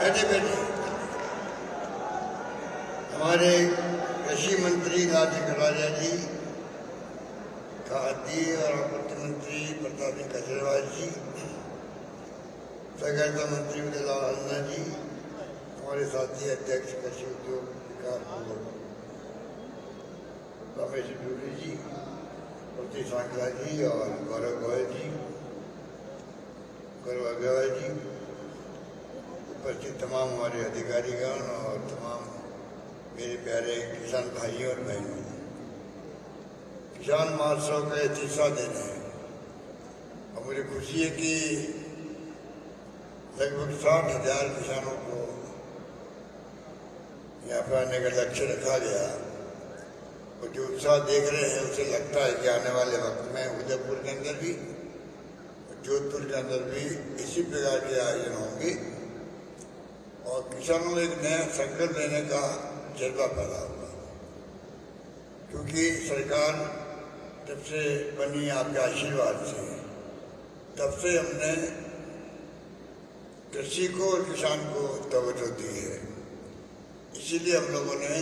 बैठे बैठे हमारे कृषि मंत्री राज कटारिया जी, खाद्य और आपूर्ति मंत्री प्रताप सिंह खजूरिया जी, सहकारिता मंत्री उदयलाल अन्ना जी, हमारे साथी अध्यक्ष कृषि उद्योग विकास बोर्ड रमेश डूरी जी, प्रति सांकला जी और गौरव गोयल जी, गौरव अग्रवाल जी, उपस्थित तमाम हमारे अधिकारीगण और तमाम मेरे प्यारे किसान भाइयों और बहनों, किसान महोत्सव का तीसरा दिन है और मुझे खुशी है कि लगभग 60,000 किसानों को यहाँ पर आने का लक्ष्य रखा गया और जो उत्साह देख रहे हैं उसे लगता है कि आने वाले वक्त में उदयपुर के अंदर भी जोधपुर के अंदर भी इसी प्रकार के आयोजन होंगे और किसानों में एक नया संकल्प लेने का जज्बा पैदा हुआ, क्योंकि सरकार जब से बनी आपके आशीर्वाद से तब से हमने कृषि को और किसान को तवज्जो दी है। इसीलिए हम लोगों ने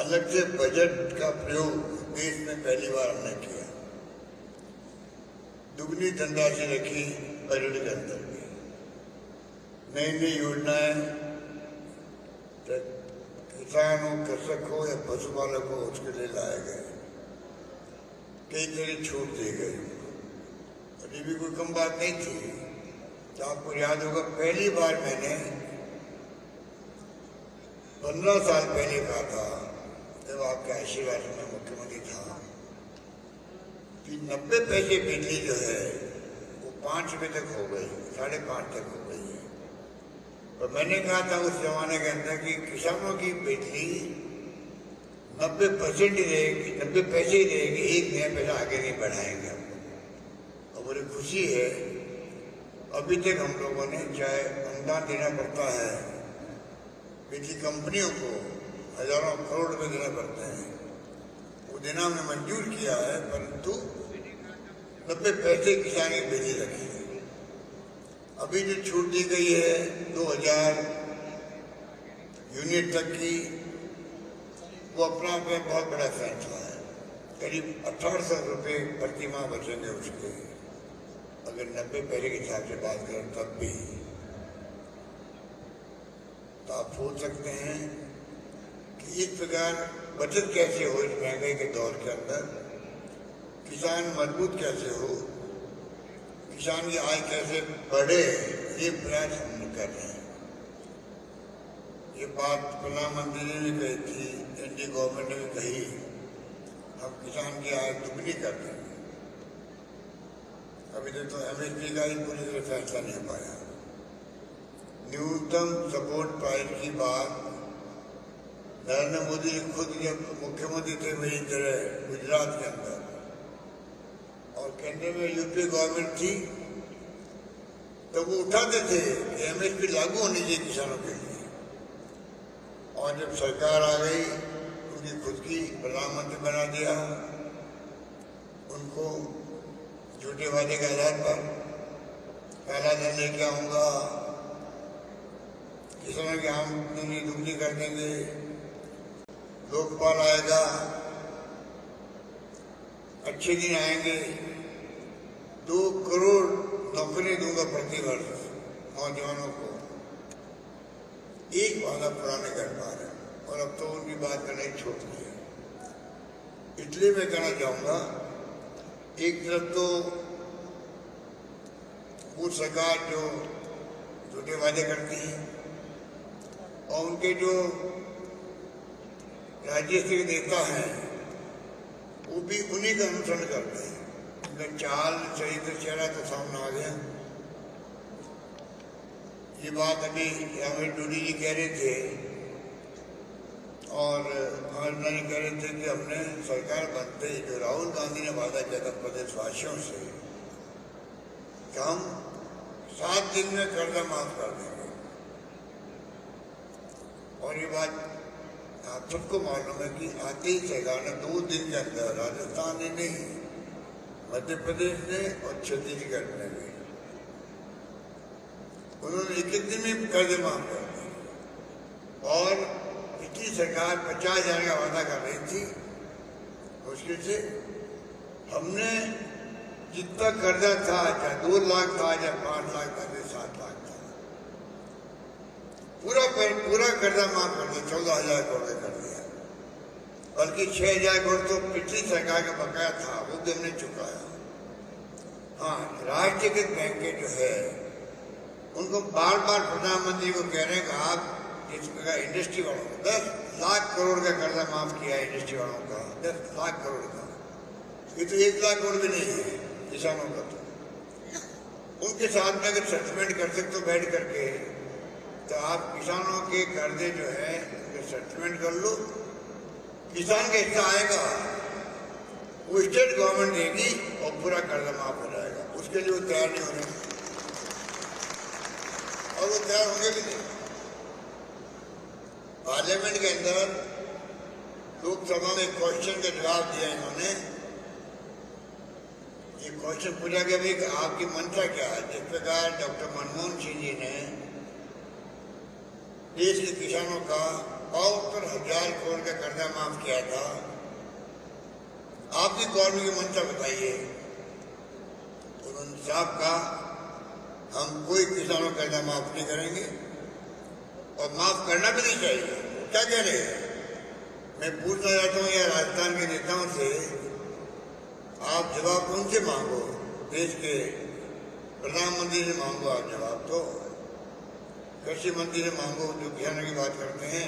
अलग से बजट का प्रयोग देश में पहली बार हमने किया, दुगनी धनराशि रखी बजट के अंदर भी, नई नई योजनाएं किसान हो, कृषक हो या पशुपालक हो उसके लिए लाए गए, कई तरह छूट दी गई और ये भी कोई कम बात नहीं थी। तो आपको याद होगा पहली बार मैंने 15 साल पहले कहा था जब आपके आशीर्वाद में मुख्यमंत्री था कि 90 पैसे बिजली जो है वो 5 रुपये तक हो गई, 5.5 तक हो गई है। और मैंने कहा था उस जमाने के अंदर कि किसानों की बिजली 90% ही रहेगी, 90 पैसे ही रहेगी, एक नया पैसा आगे नहीं बढ़ाएंगे हम। और मुझे खुशी है अभी तक हम लोगों ने चाहे अनुदान देना पड़ता है बिजली कंपनियों को, हजारों करोड़ रुपए देना पड़ते हैं, वो देना हमने मंजूर किया है, परंतु 90 पैसे किसान की बिजली रखी है। अभी जो छूट दी गई है 2000 यूनिट तक की, वो अपना बहुत बड़ा फैसला है। करीब 1800 रुपये प्रति माह बचेंगे उसके, अगर 90 पैसे के हिसाब से बात करें तब भी। तो आप सोच सकते हैं कि इस प्रकार बचत कैसे हो इस महंगाई के दौर के अंदर, किसान मजबूत कैसे हो, किसान की आय कैसे बढ़े, ये प्रयास हम कर रहे हैं। ये बात प्रधानमंत्री ने भी कही थी, एनडीए गवर्नमेंट ने भी कही, हम किसान की आय दुगनी कर देंगे। अभी तक तो एमएसपी का ही पूरी तरह फैसला नहीं हो पाया। न्यूनतम सपोर्ट प्राइस की बात नरेंद्र मोदी खुद जब मुख्यमंत्री थे मेरी तरह गुजरात के अंदर, और केंद्र में यूपी गवर्नमेंट थी, तो वो उठाते थे कि एमएसपी लागू होनी चाहिए किसानों के लिए। और जब सरकार आ गई, उनकी खुद की प्रधानमंत्री बना दिया, उनको झूठे वादे के आधार पर काला धन लेके आऊंगा, किसानों की आमदनी दुगनी कर देंगे, लोकपाल आएगा, अच्छे दिन आएंगे, 2 करोड़ नौकरी दूंगा प्रति वर्ष नौजवानों को। एक वादा पूरा नहीं कर पा रहे और अब तो उनकी बात करना ही छोड़ दी है। इसलिए मैं कहना चाहूंगा, एक तरफ तो वो सरकार जो झूठे वादे करती है और उनके जो राज्य के नेता हैं वो भी उन्हीं का अनुसरण करते हैं। उनका चाल चरित्र चेहरा तो सामने आ गया। ये बात अभी रमेश डूरी जी कह रहे थे और जी कह रहे थे कि हमने सरकार बनते ही जो राहुल गांधी ने वादा किया था प्रदेशवासियों से कि हम 7 दिन में कर्जा माफ कर देंगे, और ये बात आप सबको मालूम है कि आते ही सरकार ने 2 दिन के अंदर राजस्थान ने नहीं, मध्य प्रदेश ने और छत्तीसगढ़ ने भी उन्होंने एक दिन में कर्ज माफ कर दिए और पिछली सरकार 50,000 का वादा कर रही थी मुश्किल से। हमने जितना कर्जा था, चाहे 2 लाख था, चाहे 5 लाख था, चाहे 7 लाख था, पूरा कर्जा माफ कर दिया, 14,000 करोड़ कर दिया। बल्कि 6,000 करोड़ तो पिछली सरकार का बकाया था, वो भी हमने चुकाया। हाँ, राष्ट्रीयकृत बैंकें जो है उनको बार बार प्रधानमंत्री को कह रहे हैं कि आप इस प्रकार इंडस्ट्री वालों को 10 लाख करोड़ का कर्जा माफ किया है, इंडस्ट्री वालों का 10 लाख करोड़ का। ये तो 1 लाख करोड़ भी नहीं है किसानों का। तो उनके साथ में अगर सेटलमेंट कर सकते हो बैठ करके, तो आप किसानों के कर्जे जो है सेटलमेंट कर लो, किसान का हिस्सा आएगा, वो स्टेट गवर्नमेंट देगी और पूरा कर्जा माफ हो जाएगा। उसके लिए वो तैयार नहीं हो रहे और वो तैयार होंगे भी नहीं। पार्लियामेंट के अंदर लोकसभा में क्वेश्चन का जवाब दिया इन्होंने। ये क्वेश्चन पूछा गया भाई कि आपकी मंशा क्या है। जिस प्रकार डॉक्टर मनमोहन सिंह जी ने देश के किसानों का 72,000 करोड़ का कर्जा माफ किया था, आपकी गवर्नमेंट की मंशा बताइए। उन्होंने साहब कहा हम कोई किसानों का कर्जा माफ नहीं करेंगे और माफ करना भी नहीं चाहिए। क्या कह रहे हैं? मैं पूछना चाहता हूँ या राजस्थान के नेताओं से, आप जवाब उनसे मांगो, देश के प्रधानमंत्री से मांगो आप जवाब, तो कृषि मंत्री से मांगो जो किसानों की बात करते हैं।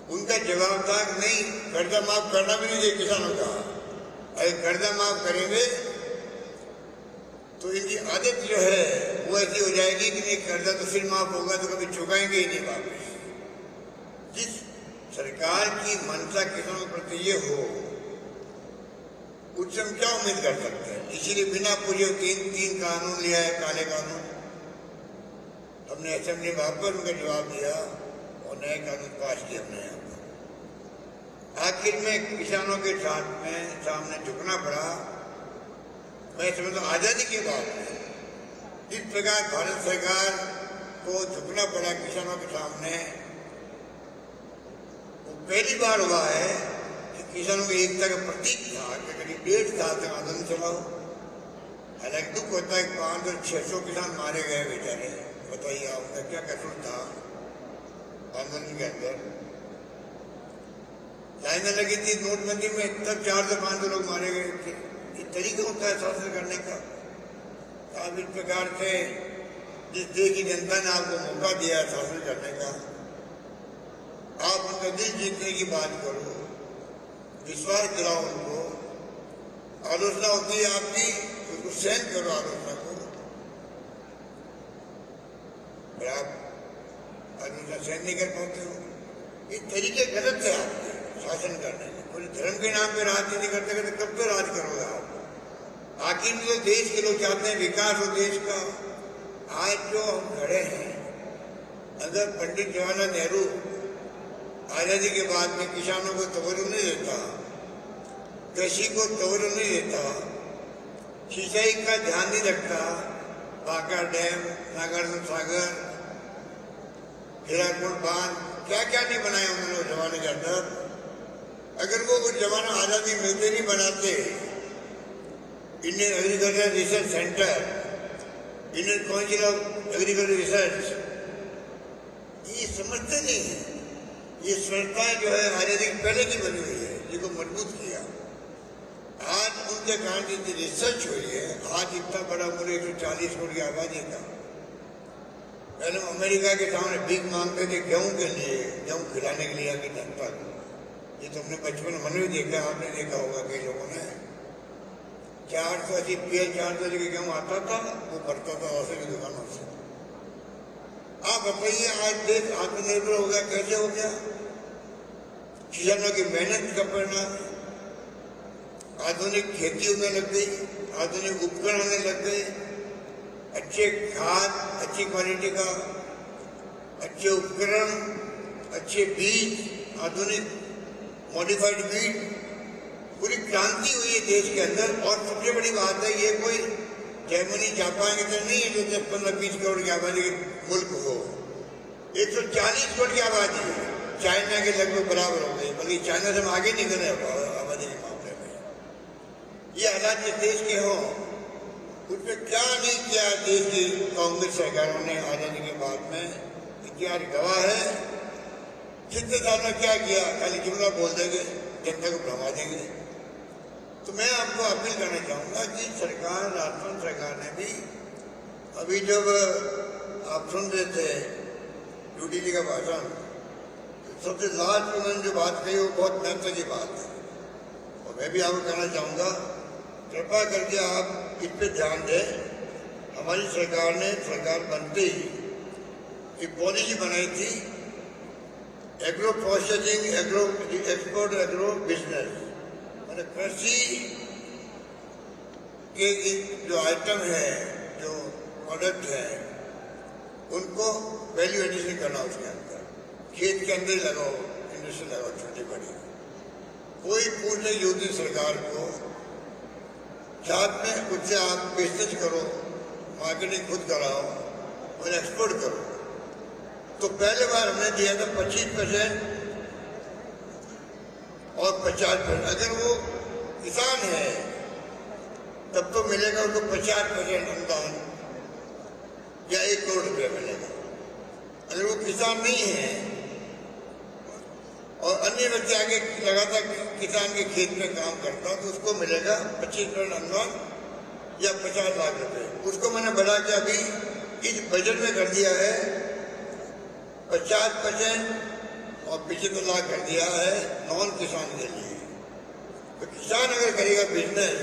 उनका जवाब था कि नहीं, कर्जा माफ करना भी नहीं चाहिए किसानों का। अगर कर्जा माफ करेंगे तो इनकी आदत जो है वो ऐसी हो जाएगी कि नहीं, कर्जा तो फिर माफ होगा तो कभी चुकाएंगे ही नहीं वापस। जिस सरकार की मंशा किसानों के प्रति ये हो, उससे हम क्या उम्मीद कर सकते हैं? इसीलिए बिना पूछे तीन कानून लिया है, काले कानून। हमने असेंबली में वापस उनका जवाब दिया और नए कानून पास किए हमने यहाँ पर। आखिर में किसानों के साथ में सामने झुकना पड़ा। मैं समझता हूँ आजादी के बाद जिस प्रकार भारत सरकार को झुकना पड़ा किसानों के सामने, वो पहली बार हुआ है कि किसानों की एकता का प्रतीक था कि करीब 1.5 साल तक आंदोलन चलाओ। हालांकि दुख होता है कि 500-600 किसान मारे गए बेचारे। बताइए आपका क्या कसूर था आंदोलन के अंदर? लाइनें लगी थी नोटबंदी में, तब 400-500 लोग मारे गए थे। ये तरीका होता है शासन करने का। आप इस प्रकार से जिस देश की जनता ने आपको मौका दिया है शासन करने का, आप उनका दिल जीतने की बात करो, विश्वास दिलाओ उनको। आलोचना होती है आपकी, उसको सहन करो आलोचना को। आप आलोचना सहन नहीं कर पाते हो, ये तरीके गलत है आपके शासन करने के। कोई धर्म के नाम पे राज नहीं करते करते कब तो राज करोगे आप? आखिर में तो देश के लोग चाहते हैं विकास हो देश का। आज जो हम खड़े हैं, अगर पंडित जवाहरलाल नेहरू आजादी के बाद में किसानों को तवज्जो नहीं देता, कृषि को तवज्जो नहीं देता, सिंचाई का ध्यान नहीं रखता, बांका डैम, नागार्जुन सागर, हीराकुड बांध, क्या क्या नहीं बनाया उन्होंने उस जमाने के अंदर। अगर वो उस जमाना आजादी मिलते नहीं बनाते, Indian agriculture research centre, Indian council of agriculture research, ये समझते नहीं है। ये संस्थाएं जो है आजादी के पहले की बनी हुई है, जिनको मजबूत किया। आज उनके कारण जितनी रिसर्च हुई है, आज इतना बड़ा मुल्क 140 करोड़ की आबादी का। पहले अमेरिका के सामने भीख मांगते थे गेहूं के लिए, गेहूं खिलाने के लिए आगे जनता को। ये तो हमने बचपन में भी देखा, आपने देखा होगा कई लोगों ने। 480 PL 400 के गेहूं आता था, वो भरता था औसत की दुकानों से। आप बताइए आज देश आत्मनिर्भर हो गया, कैसे हो गया? किसानों की मेहनत का परिणाम। आधुनिक खेती होने लग गई, आधुनिक उपकरण होने लग गए, अच्छे खाद, अच्छी क्वालिटी का, अच्छे उपकरण, अच्छे बीज, आधुनिक मॉडिफाइड बीज, पूरी क्रांति हुई है देश के अंदर। और सबसे बड़ी बात है, ये कोई जर्मनी जापान की तरह नहीं है जो 10-15-20 करोड़ की आबादी के मुल्क हो। 140 करोड़ की आबादी है, चाइना के लगभग बराबर हो गई, बल्कि चाइना से हम आगे निकल रहे आबादी के मामले में। ये हालात जिस देश के हों, उसमें क्या नहीं किया देश की कांग्रेस सरकारों ने आजादी के बाद में, इतिहास गवाह है। जितने साल में क्या किया, खाली जुमला बोल देंगे, जनता को भरमा देंगे। तो मैं आपको अपील करना चाहूँगा कि सरकार, राजस्थान सरकार ने भी अभी जब आप सुन रहे थे ड्यूटी जी का भाषण, सबसे लास्ट उन्होंने जो बात कही वो बहुत महत्व की बात है, और मैं भी आपको कहना चाहूँगा कृपया करके आप इस पर ध्यान दें। हमारी सरकार ने सरकार बनते ही एक पॉलिसी बनाई थी, agro processing, agro export, agro business, मैंने कृषि के जो आइटम है, जो प्रोडक्ट है, उनको वैल्यू एडिशन करना उसके अंदर, खेत के अंदर लगाओ, इंडस्ट्री लगाओ छोटी बड़ी। कोई पूछ नहीं योगी सरकार को, साथ में उससे आप बिजनेस करो, मार्केटिंग खुद कराओ और एक्सपोर्ट करो। तो पहले बार हमने दिया था 25% और 50%। अगर वो किसान है तब तो मिलेगा उनको 50% अनुदान या 1 करोड़ रुपया मिलेगा। अगर वो किसान नहीं है और अन्य व्यक्ति आगे लगातार किसान के खेत में काम करता तो उसको मिलेगा 25% अनुदान या 50 लाख रुपए। उसको मैंने बढ़ा के अभी इस बजट में कर दिया है 50% और 75 लाख कर दिया है नॉन किसान के लिए। तो किसान अगर करेगा बिजनेस,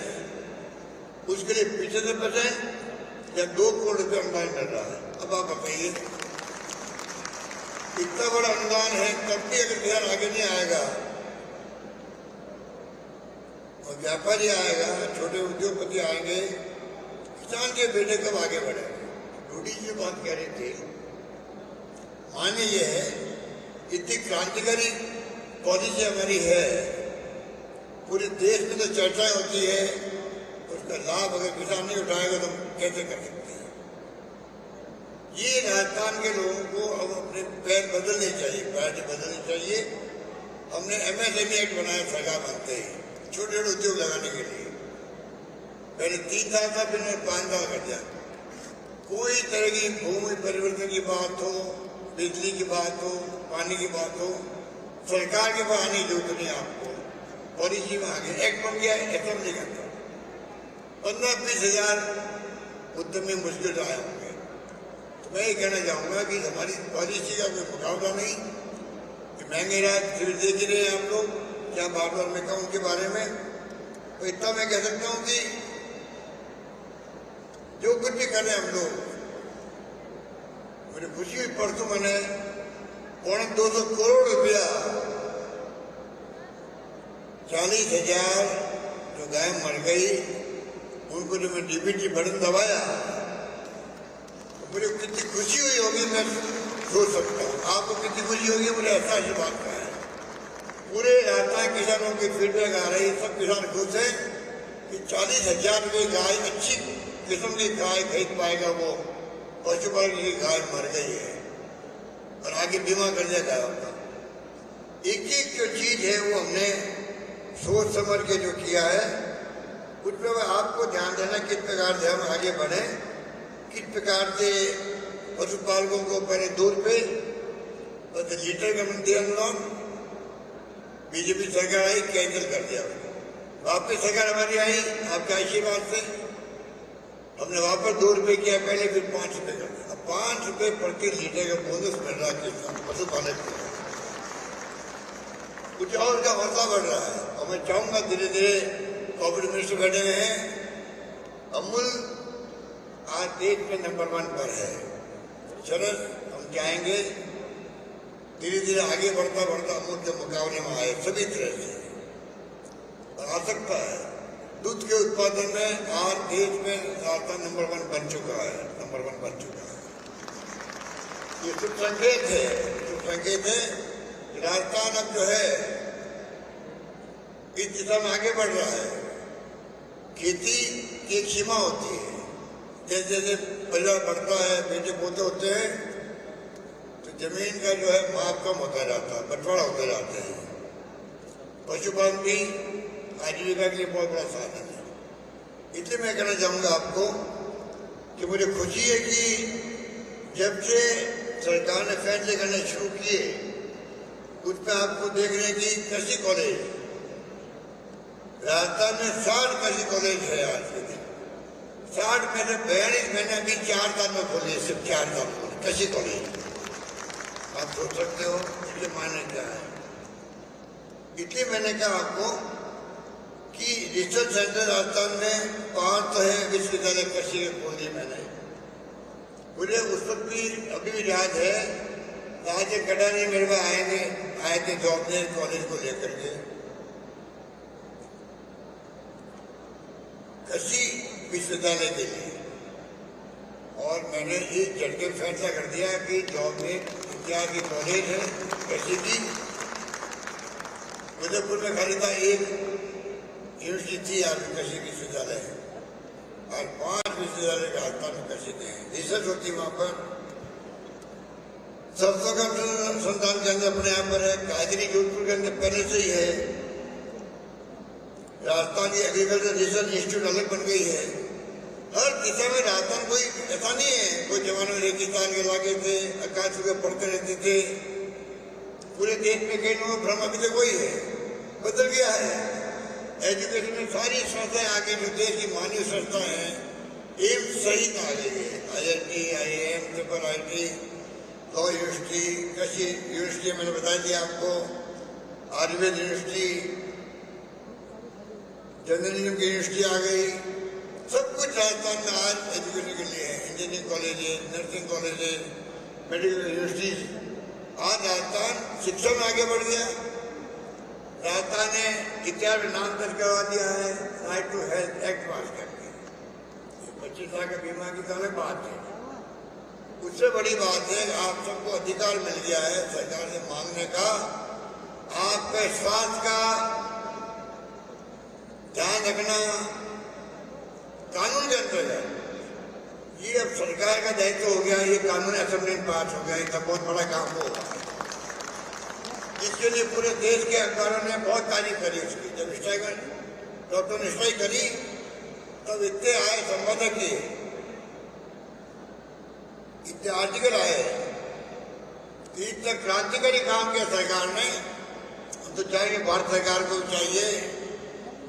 उसके लिए 75% या 2 करोड़ रुपये अनुदान मिल रहा है। अब आप बताइए, इतना बड़ा अनुदान है, तब भी अगर किसान आगे नहीं आएगा और व्यापारी आएगा, छोटे उद्योगपति आएंगे, किसान के बेटे कब आगे बढ़ेंगे? रूडी जी बात कह रहे थे, माने ये है इतनी क्रांतिकारी पॉलिसी हमारी है, पूरे देश में तो चर्चाएं होती है, उसका लाभ अगर किसान नहीं उठाएगा तो कैसे कर सकते हैं? ये राजस्थान के लोगों को अब अपने पैर बदलने चाहिए, प्रायोरिटी बदलनी चाहिए। हमने MSME एक्ट बनाया सरकार बनते ही, छोटे छोटे उद्योग लगाने के लिए। पहले 3 साल था, फिर 5 साल कर दिया। कोई तरह की भूमि परिवर्तन की बात हो, बिजली की बात हो, पानी की बात हो, सरकार के पास आने की जरूरत नहीं आपको, पॉलिसी में आगे एक्ट बन गया, ऐसा नहीं करता। 15-20 हजार उद्यमी मुश्किल आए होंगे। तो मैं ये कहना चाहूँगा कि हमारी पॉलिसी का कोई मुकाबला नहीं, कि महंगे राज फिर देख रहे हैं आप लोग, क्या बार बार मैं कहूँ उनके बारे में। तो इतना मैं कह सकता हूँ कि जो कुछ भी करें हम लोग, मुझे खुशी हुई परसों मैंने 250 करोड़ रुपया 40,000 जो गाय मर गई उनको जो मैं DBT बटन दबाया तो मुझे कितनी खुशी हुई होगी मैं सोच सकता हूँ। आपको कितनी खुशी होगी मुझे एहसास इस बात का है। पूरे राजस्थान किसानों की फीडबैक आ रही, सब किसान खुश हैं कि 40,000 रुपये गाय, अच्छी किस्म की गाय खरीद पाएगा वो पशुपालन की गाय मर गई है और आगे बीमा कर दिया गायों का। एक एक जो चीज है वो हमने सोच समझ के जो किया है, उस पर आपको ध्यान देना किस प्रकार से हम आगे बढ़े, किस प्रकार से पशुपालकों को पहले दूध पे और लीटर का मंदी अनुदान बीजेपी सरकार आई, कैंसिल कर दिया। वापस सरकार हमारी आई आपके आशीर्वाद से, हमने वापस 2 रुपये किया पहले, फिर 5 रुपये कर दिया। 5 रुपये प्रति लीटर का बोनस मिल रहा है पशुपालक को। कुछ और का हौसला बढ़ रहा है और मैं चाहूंगा धीरे धीरे कॉर्पोरेट मिनिस्टर बैठे हुए हैं, अमूल आज देश में नंबर 1 पर है। चरस हम चाहेंगे धीरे धीरे आगे बढ़ता बढ़ता अमूल के मुकाबले में आए सभी तरह से, और आ सकता है। दूध के उत्पादन में आज देश में राजस्थान नंबर 1 बन चुका है, नंबर 1 बन चुका है। ये शुभ संकेत है, शुभ संकेत है कि राजस्थान अब जो है इस दिशा में आगे बढ़ रहा है। खेती की एक सीमा होती है, जैसे जैसे परिवार बढ़ता है, बेटे पोते होते हैं, तो जमीन का जो है माप कम होता जाता है, बंटवारा होते जाते हैं। पशुपालन भी आजीविका के लिए बहुत बड़ा साधन है। इसलिए मैं कहना चाहूँगा आपको कि मुझे खुशी है कि जब से सरकार ने फैसले करने शुरू किए, उसमें आपको देख रहे हैं कि कृषि कॉलेज राजस्थान में 60 कृषि कॉलेज है आज के दिन। 60 में से 42 मैंने अभी 4 साल में खोले, सिर्फ 4 साल खोले कृषि कॉलेज। आप सोच सकते हो इसलिए मायने क्या है। इसलिए मैंने कहा आपको कि रिसर्च सेंटर राजस्थान में 5 तो है विश्वविद्यालय कृषि के खोल दिए मैंने। मुझे उस वक्त भी अभी भी याद है, राज्य कटानी मेरे पास आए थे जॉब ने कॉलेज को लेकर के, कृषि विश्वविद्यालय के लिए, और मैंने एक झटके में फैसला कर दिया कि जॉब में क्या की कॉलेज है कृषि की। उदयपुर में खाली था एक यूनिवर्सिटी थी, आपकी कृषि विश्वविद्यालय है, और 5 विश्वविद्यालय का राजस्थान में कृषि के हैं। रिसर्च होती वहां पर। सरसों का संस्थान के अंदर अपने यहाँ पर है, कायदरी जोधपुर के अंदर पहले से ही है। राजस्थान की एग्रीकल्चर रिसर्च इंस्टीट्यूट अलग बन गई है। हर दिशा में राजस्थान कोई ऐसा नहीं है, कोई जमाने में रेगिस्तान के इलाके थे, आकाश के पढ़ते रहते थे। पूरे देश में कई लोगों भ्रम अभी तक वही है, बदल गया है। एजुकेशन में सारी संस्थाएं आगे, जो देश की मानवीय संस्थाएं हैं, एम्स सहित आ गई है। IIT, IIM, IIT, law university, कृषि यूनिवर्सिटी मैंने बता दिया आपको, आयुर्वेद यूनिवर्सिटी, जर्नलिज्म की यूनिवर्सिटी आ गई। सब कुछ राजस्थान में आज एजुकेशन के लिए है। इंजीनियरिंग कॉलेज है, नर्सिंग कॉलेज है, मेडिकल यूनिवर्सिटीज। आज राजस्थान शिक्षा में आगे बढ़ गया। राजस्थान ने इतिहास में नाम दर्ज करवा दिया है, right to health act pass करके। 25 लाख का बीमा की तो अलग बात है। उससे बड़ी बात है, आप सबको अधिकार मिल गया है सरकार से मांगने का, आपके स्वास्थ्य का ध्यान रखना कानून के अंतर्गत। ये अब सरकार का दायित्व हो गया, ये कानून असेंबली में पास हो गया। इसका बहुत बड़ा काम होगा। इसके लिए पूरे देश के अखबारों ने बहुत तारीफ करी उसकी। जब स्ट्राइक डॉक्टर ने स्ट्राइक करी तब इतने आए संपादक के, इतने आर्टिकल आए, इतना क्रांतिकारी काम किया सरकार ने। तो चाहिए भारत सरकार को चाहिए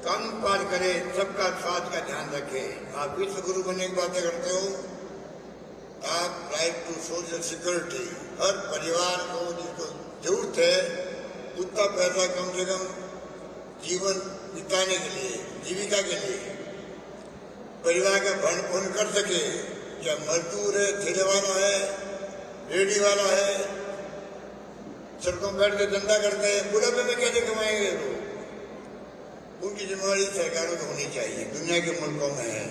कानून पास करे, सबका स्वास्थ्य का ध्यान रखे। आप विश्व गुरु बनने की बातें करते हो, आप राइट टू सोशल सिक्योरिटी, हर परिवार को जिसको जरूरत है उतना पैसा कम से कम जीवन बिताने के लिए, जीविका के लिए, परिवार का भरण पोषण कर सके। या मजदूर है, ठेले वाला है, रेडी वाला है, सड़कों बैठ के धंधा करते हैं, बुढ़ापे में कैसे कमाएंगे लोग? उनकी जिम्मेदारी सरकारों को होनी चाहिए। दुनिया के मुल्कों में है,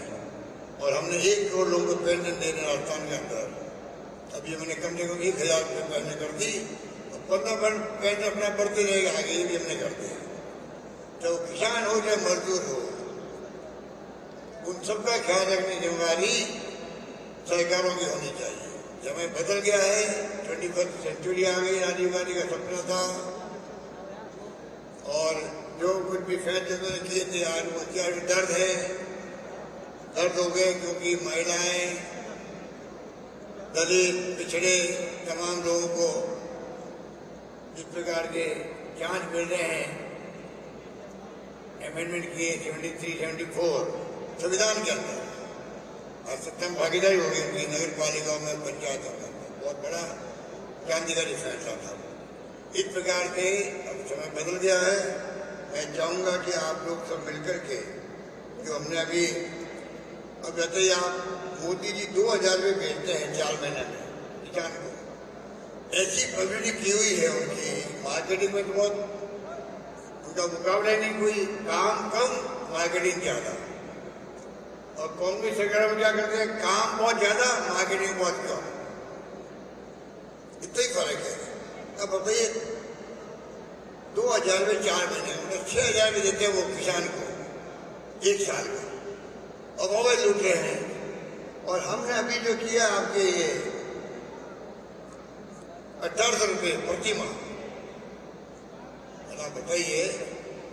और हमने 1 करोड़ लोगों को पेंशन देने राजस्थान के अंदर। अभी हमने कम से कम 1000 रुपये पेंशन कर दी, और 15 पेंशन अपना बढ़ते रहेगा आगे, ये भी हमने कर दिया। चाहे वो किसान हो चाहे मजदूर हो, उन सबका ख्याल रखने की जिम्मेदारी सरकारों की होनी चाहिए। समय बदल गया है, 21वीं सेंचुरी आ गई। राजीव गांधी का सपना था, और जो कुछ भी फैसले किए थे आज वो क्या दर्द है, दर्द हो गए, क्योंकि महिलाएं, दलित, पिछड़े तमाम लोगों को जिस प्रकार के चांस मिल रहे हैं, अमेंडमेंट किए 73, 74 संविधान के अंदर, और सत्ता में भागीदारी हो गई उनकी नगर पालिकाओं में, पंचायतों में। बहुत बड़ा क्रांतिकारी फैसला था। इस प्रकार के अब समय बदल गया है। मैं चाहूँगा कि आप लोग सब मिलकर के, जो हमने अभी, अब जैसे ही आप मोदी जी 2000 रुपये भेजते हैं 4 महीने में किसान को, ऐसी पब्लिसिटी की हुई है उनकी मार्केटिंग में, तो बहुत उनका मुकाबला नहीं, कोई काम कम मार्केटिंग ज़्यादा। और कांग्रेस सरकार में क्या करते हैं, काम बहुत ज़्यादा मार्केटिंग बहुत कम, इतना ही फर्क है। अब बताइए 2000 रुपये 4 महीने, मतलब 6000 रुपये देते हैं वो किसान को 1 साल का, और मोबाइल लूट रहे हैं, और हमने अभी जो किया आपके ये 1800 रुपये प्रति माह, आप बताइए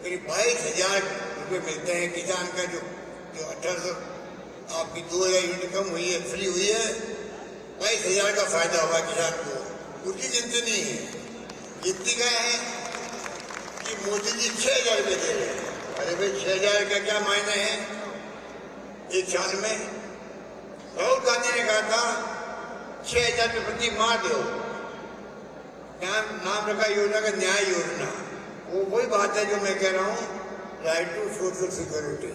करीब 22,000 रुपये मिलते हैं किसान का। जो 1800 आपकी 2000 यूनिट कम हुई है, फ्री हुई है, 22,000 का फायदा हुआ किसान को। उसकी गिनती नहीं है, गिनती क्या है कि मोदी जी 6,000 रुपये दे रहे हैं। अरे भाई 6,000 का क्या मायने हैं एक साल में? राहुल गांधी ने कहा था 6,000 रुपये प्रति माह दो, नाम रखा योजना का न्याय योजना। वो वही बात है जो मैं कह रहा हूँ, राइट टू सोशल सिक्योरिटी।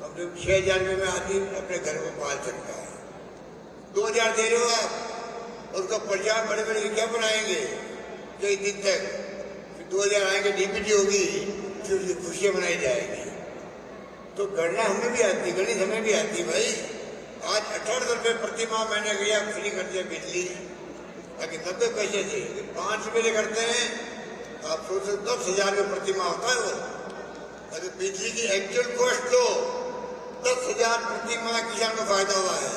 अब जो 6,000 रुपये में आदमी अपने घर को पाल सकता है, 2,000 दे रहे हो आप, और उसका प्रचार बड़े बड़े क्या बनाएंगे कई दिन तक, फिर 2,000 आएंगे, डीपीटी होगी, फिर उसकी खुशियाँ मनाई जाएगी। तो गणना हमें भी आती, गणित हमें भी आती भाई। आज 1800 रुपये प्रति माह मैंने गया फ्री कर दिया बिजली, ताकि 90 पैसे थे 5 रुपये करते हैं, आप सोच 10,000 रुपये प्रति माह होता है वो। अगर बिजली की एक्चुअल कॉस्ट लो 10,000 प्रति माह किसान को फायदा हुआ है।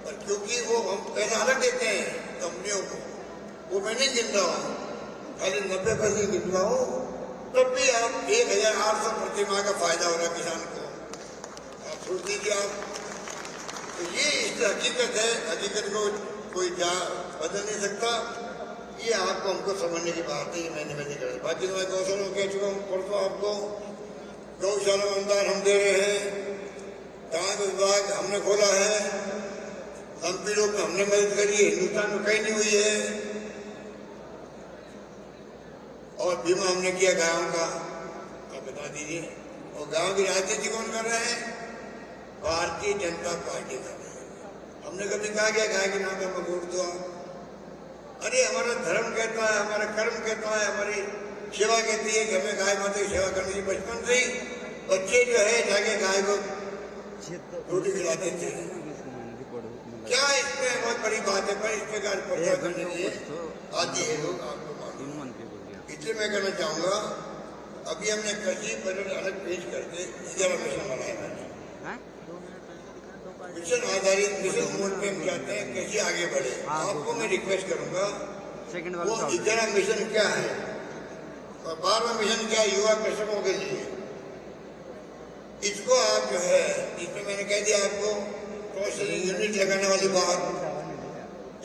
और क्योंकि वो हम पैसा अलग देते हैं कंपनियों को, वो मैं नहीं गिन रहा हूँ, खाली 90 पैसे गिन रहा हूँ, तब भी आप 1,800 प्रति माह का फायदा हो रहा है किसान को। आप सोच लीजिए आप। तो ये इस हकीकत है, हकीकत को कोई बदल नहीं सकता। ये आपको हमको समझने की बात है, ये मैंने कर। बाकी तो मैं गौशाला कह चुका हूँ परसों आपको, गौशाला में अनुदान हम दे रहे हैं, डाक विभाग हमने खोला है, एमपी लोग में हमने मदद करी है, हिंदुस्तान में कहीं नहीं हुई है। और बीमा हमने किया गाँव का, आप बता दीजिए। और गाँव की राजनीति कौन कर रहे हैं? भारतीय जनता पार्टी कर रहे हैं। हमने कभी कहा क्या गाय के नाम पे हमें वोट दो? अरे हमारा धर्म कहता है, हमारा कर्म कहता है, हमारी सेवा कहती है कि हमें गाय माता की सेवा करनी चाहिए। बचपन से ही बच्चे जो है जाके गाय को रोटी खिलाते थे। क्या इसमें बहुत बड़ी बात है, पर इस प्रकार प्रचार करने के लिए आती है लोग, आपको मालूम। इसलिए मैं कहना चाहूँगा, अभी हमने कृषि बजट अलग पेश करके 11 मिशन बनाए मैंने, मिशन आधारित, मिशन मोड पे हम चाहते हैं कृषि आगे बढ़े। आपको मैं रिक्वेस्ट करूंगा, वो 11 मिशन क्या है और 12वां मिशन क्या है युवा कृषकों के लिए, इसको आप जो है, इसमें मैंने कह दिया आपको, प्रोसेसिंग यूनिट लगाने वाली बात,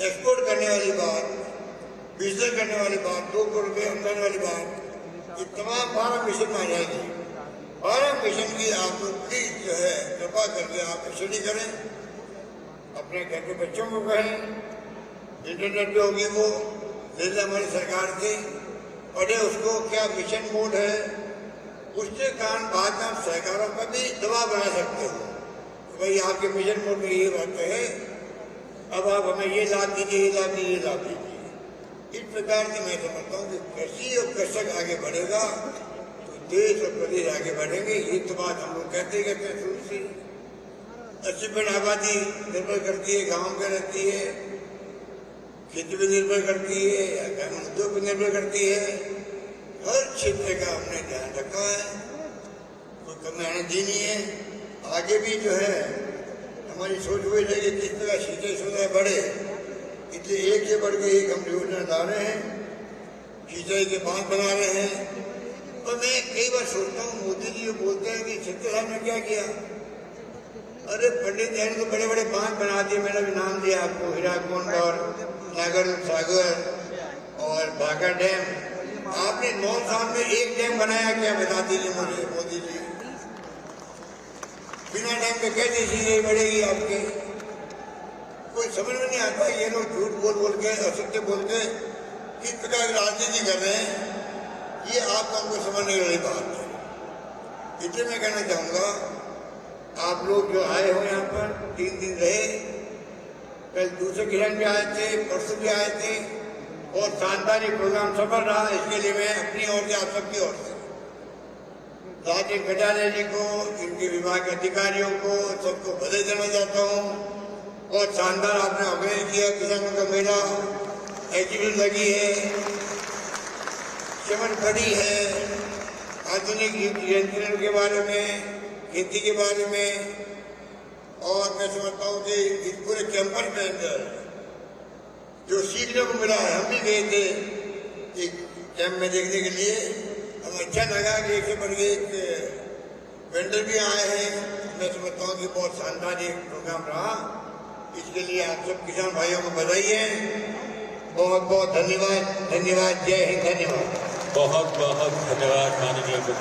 एक्सपोर्ट करने वाली बात, बिजनेस करने वाली बात, 2 करोड़ रुपये आमदनी वाली बात, ये तमाम 12 मिशन में आ जाएगी। 12 मिशन की आप प्लीज जो है कृपा करके आप स्टडी करें, अपने घर के बच्चों को कहें, इंटरनेट पे होगी वो ले लें हमारी सरकार से, पढ़े उसको क्या मिशन मोड है। उसके कारण बाद में आप सरकारों पर भी दबाव बना सकते हो कि भाई आपके मिशन मोड में ये बात है, अब आप हमें ये लाभ दीजिए, ये लाभ दीजिए, ये लाभ दीजिए। इस प्रकार से मैं समझता हूँ कि कृषि और कृषक आगे बढ़ेगा तो देश और प्रदेश आगे बढ़ेंगे। ये तो बात हम लोग कहते हैं शुरू से। 80% आबादी निर्भर करती है, गाँव में रहती है, खेती पर निर्भर करती है, उद्योग पर निर्भर करती है। हर क्षेत्र का हमने ध्यान रखा है, कोई कमी आने दी नहीं है। आगे भी जो है हमारी सोच वही रहेगी किस तरह सिंचाई सुविधा बढ़े, इसलिए एक से बढ़ के एक हम योजना ला रहे हैं, सिंचाई के बांध बना रहे हैं। और मैं कई बार सोचता हूँ, मोदी जी बोलते हैं कि 70 साल में क्या किया। अरे पंडित जी ने तो बड़े बड़े बांध बना दिए, मैंने भी नाम दिया आपको, हीराकुंड और नागर सागर और बाघा डैम। आपने 9 साल में एक डैम बनाया क्या, बता दीजिए मुझे मोदी जी। बिना डैम पे कैसे चीजें बढ़ेगी आपके? कोई समझ में नहीं आता। ये लोग झूठ बोल बोल के, असत्य बोल के किस प्रकार की राजनीति कर रहे हैं, ये आपको हमको समझने वाली बात है। इसलिए मैं कहना चाहूँगा, आप लोग जो आए हो यहाँ पर 3 दिन रहे, कल दूसरे किरण भी आए थे, परसों भी आए थे, और शानदार प्रोग्राम सफल रहा। इसके लिए मैं अपनी ओर से, आप सबकी ओर से राजेश कटारिया जी को, इनके विभाग के अधिकारियों को, सबको बधाई देना चाहता हूँ। और शानदार आपने ऑर्गेनाइज किया, किसानों का मेला, एग्जीबिशन लगी है, चमन खड़ी है, आधुनिक यंत्रों के बारे में, खेती के बारे में। और मैं मैं समझता हूँ कि इस पूरे कैंपस में अंदर जो सीखने को मिला है, हम भी गए थे एक कैंप में देखने के लिए, हमें अच्छा लगा कि एक से बढ़ के एक वेंडर भी आए हैं। मैं समझता हूँ कि बहुत शानदार एक प्रोग्राम रहा। इसके लिए आप सब किसान भाइयों को बधाई है। बहुत बहुत धन्यवाद। धन्यवाद। जय हिंद। धन्यवाद। बहुत बहुत धन्यवाद माननीय